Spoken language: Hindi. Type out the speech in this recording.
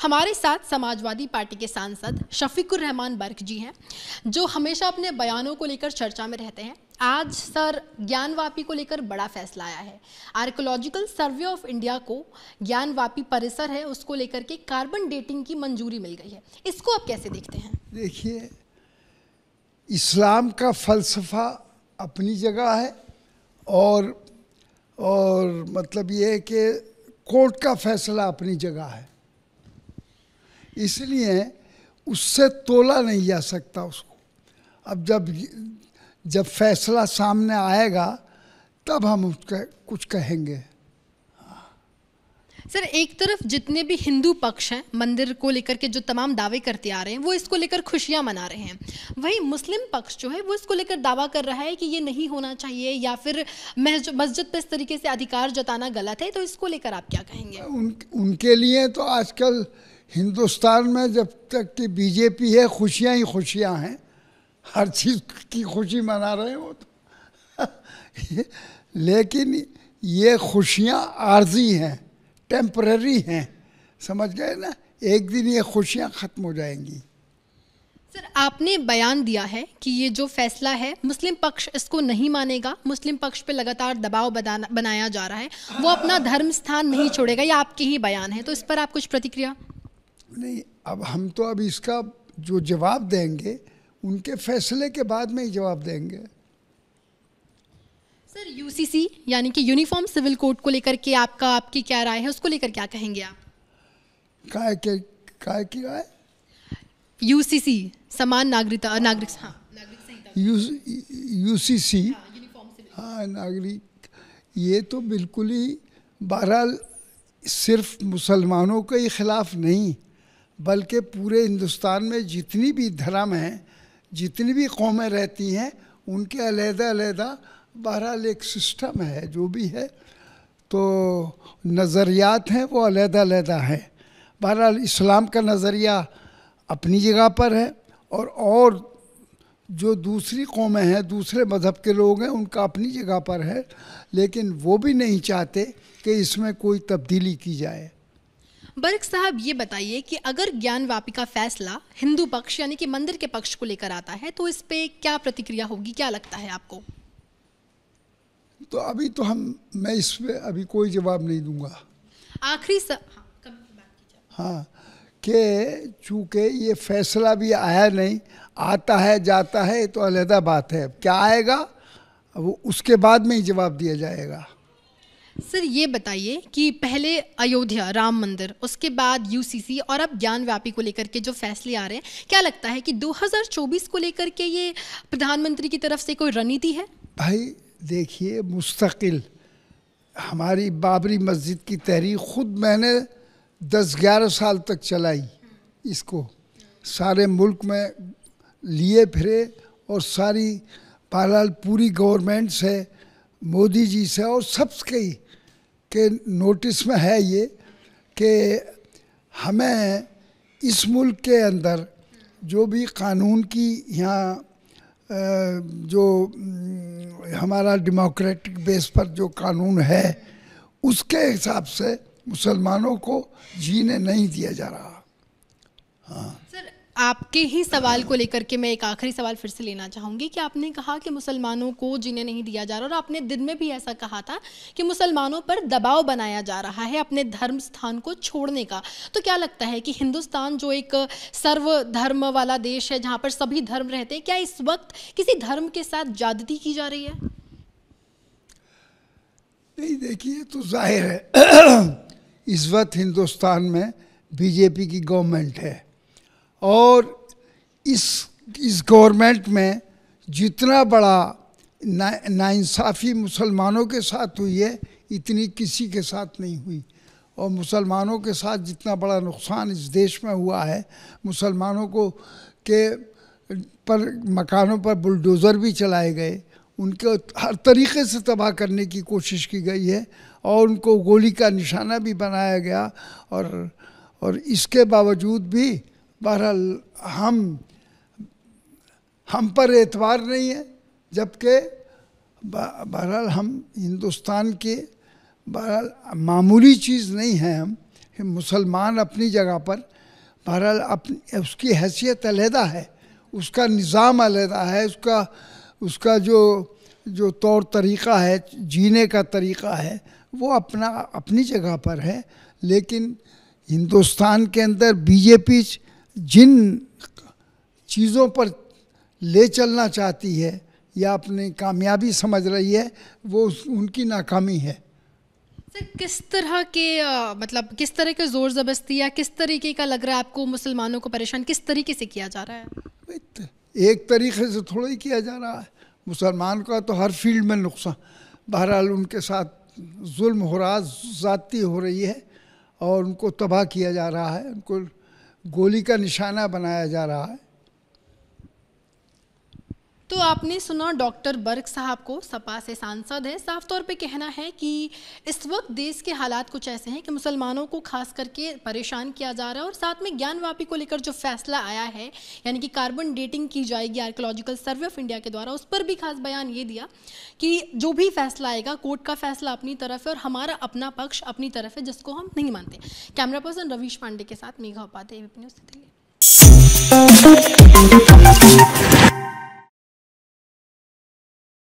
हमारे साथ समाजवादी पार्टी के सांसद शफीकुर रहमान बर्क जी हैं, जो हमेशा अपने बयानों को लेकर चर्चा में रहते हैं। आज सर ज्ञानवापी को लेकर बड़ा फैसला आया है। आर्कियोलॉजिकल सर्वे ऑफ इंडिया को ज्ञानवापी परिसर है उसको लेकर के कार्बन डेटिंग की मंजूरी मिल गई है। इसको आप कैसे देखते हैं? देखिए, इस्लाम का फ़लसफ़ा अपनी जगह है और मतलब ये है कि कोर्ट का फैसला अपनी जगह है, इसलिए उससे तोला नहीं जा सकता उसको। अब जब फैसला सामने आएगा तब हम उसका कुछ कहेंगे। सर, एक तरफ जितने भी हिंदू पक्ष हैं मंदिर को लेकर के जो तमाम दावे करते आ रहे हैं वो इसको लेकर खुशियां मना रहे हैं, वहीं मुस्लिम पक्ष जो है वो इसको लेकर दावा कर रहा है कि ये नहीं होना चाहिए या फिर मस्जिद पे इस तरीके से अधिकार जताना गलत है। तो इसको लेकर आप क्या कहेंगे? उनके लिए तो आजकल हिंदुस्तान में जब तक कि बीजेपी है खुशियां ही खुशियां हैं, हर चीज़ की खुशी मना रहे हैं वो तो लेकिन ये खुशियां आर्जी हैं, टेम्पररी हैं, समझ गए ना? एक दिन ये खुशियां ख़त्म हो जाएंगी। सर, आपने बयान दिया है कि ये जो फैसला है मुस्लिम पक्ष इसको नहीं मानेगा, मुस्लिम पक्ष पे लगातार दबाव बनाया जा रहा है, वो अपना धर्म स्थान नहीं छोड़ेगा, ये आपके ही बयान है, तो इस पर आप कुछ प्रतिक्रिया? नहीं, अब हम तो अब इसका जो जवाब देंगे उनके फैसले के बाद में ही जवाब देंगे। सर, यूसीसी यानी कि यूनिफॉर्म सिविल कोड को लेकर के आपकी क्या राय है, उसको लेकर क्या कहेंगे आप? काय की राय? यूसीसी समान नागरिक संहिता, यूसीसी, हाँ नागरिक, ये तो बिल्कुल ही बहरहाल सिर्फ मुसलमानों के ही खिलाफ नहीं बल्कि पूरे हिंदुस्तान में जितनी भी धर्म हैं, जितनी भी कौमें रहती हैं, उनके अलग-अलग बहरहाल एक सिस्टम है जो भी है, तो नज़रियात हैं वो अलग-अलग हैं। बहरहाल इस्लाम का नज़रिया अपनी जगह पर है और जो दूसरी कौमें हैं, दूसरे मज़हब के लोग हैं, उनका अपनी जगह पर है, लेकिन वो भी नहीं चाहते कि इसमें कोई तब्दीली की जाए। बर्क साहब, ये बताइए कि अगर ज्ञानवापी का फैसला हिंदू पक्ष यानी कि मंदिर के पक्ष को लेकर आता है तो इस पे क्या प्रतिक्रिया होगी, क्या लगता है आपको? तो अभी तो मैं इस पे अभी कोई जवाब नहीं दूंगा। आखिरी हाँ, कि चूँकि ये फैसला भी आया नहीं, आता है जाता है तो अलग बात है, क्या आएगा वो उसके बाद में ही जवाब दिया जाएगा। सर, ये बताइए कि पहले अयोध्या राम मंदिर, उसके बाद यूसीसी और अब ज्ञानवापी को लेकर के जो फैसले आ रहे हैं, क्या लगता है कि 2024 को लेकर के ये प्रधानमंत्री की तरफ से कोई रणनीति है? भाई देखिए, मुस्तकिल हमारी बाबरी मस्जिद की तहरीक खुद मैंने 10-11 साल तक चलाई, इसको सारे मुल्क में लिए फिरे और सारी बहरहाल पूरी गवर्नमेंट से, मोदी जी से और सबके के नोटिस में है ये कि हमें इस मुल्क के अंदर जो भी कानून की यहाँ जो हमारा डेमोक्रेटिक बेस पर जो कानून है उसके हिसाब से मुसलमानों को जीने नहीं दिया जा रहा। हाँ सर, आपके ही सवाल को लेकर के मैं एक आखिरी सवाल फिर से लेना चाहूँगी कि आपने कहा कि मुसलमानों को जीने नहीं दिया जा रहा और आपने दिन में भी ऐसा कहा था कि मुसलमानों पर दबाव बनाया जा रहा है अपने धर्म स्थान को छोड़ने का। तो क्या लगता है कि हिंदुस्तान जो एक सर्वधर्म वाला देश है जहाँ पर सभी धर्म रहते हैं, क्या इस वक्त किसी धर्म के साथ ज्यादती की जा रही है? नहीं, देखिए तो जाहिर है इस वक्त हिंदुस्तान में बीजेपी की गवर्नमेंट है और इस गवर्नमेंट में जितना बड़ा नाइंसाफ़ी मुसलमानों के साथ हुई है इतनी किसी के साथ नहीं हुई, और मुसलमानों के साथ जितना बड़ा नुकसान इस देश में हुआ है, मुसलमानों को के पर मकानों पर बुलडोज़र भी चलाए गए, उनको हर तरीक़े से तबाह करने की कोशिश की गई है और उनको गोली का निशाना भी बनाया गया, और इसके बावजूद भी बहरहाल हम पर एतबार नहीं है, जबकि बहरहाल हम हिंदुस्तान के बहरहाल मामूली चीज़ नहीं है, हम मुसलमान अपनी जगह पर बहरहाल अपनी उसकी हैसियत अलहदा है, उसका निज़ाम अलहदा है, उसका जो तौर तरीक़ा है, जीने का तरीक़ा है, वो अपनी जगह पर है। लेकिन हिंदुस्तान के अंदर बीजेपी जिन चीज़ों पर ले चलना चाहती है या अपनी कामयाबी समझ रही है, वो उनकी नाकामी है। सर, किस तरह के मतलब किस तरह के ज़ोर ज़बरदस्ती या किस तरीके का लग रहा है आपको मुसलमानों को परेशान किस तरीके से किया जा रहा है? एक तरीके से थोड़ा ही किया जा रहा है। मुसलमान का तो हर फील्ड में नुकसान, बहरहाल उनके साथ जुल्म हो रहा, ज़्यादती हो रही है और उनको तबाह किया जा रहा है, उनको गोली का निशाना बनाया जा रहा है। तो आपने सुना डॉक्टर बर्क साहब को, सपा से सांसद है, साफ तौर पे कहना है कि इस वक्त देश के हालात कुछ ऐसे हैं कि मुसलमानों को खास करके परेशान किया जा रहा है। और साथ में ज्ञानवापी को लेकर जो फैसला आया है, यानी कि कार्बन डेटिंग की जाएगी आर्कियोलॉजिकल सर्वे ऑफ इंडिया के द्वारा, उस पर भी खास बयान ये दिया कि जो भी फैसला आएगा, कोर्ट का फैसला अपनी तरफ है और हमारा अपना पक्ष अपनी तरफ है, जिसको हम नहीं मानते। कैमरा पर्सन रवीश पांडे के साथ मेघा उपाध्याय, ABP न्यूज़ दिल्ली।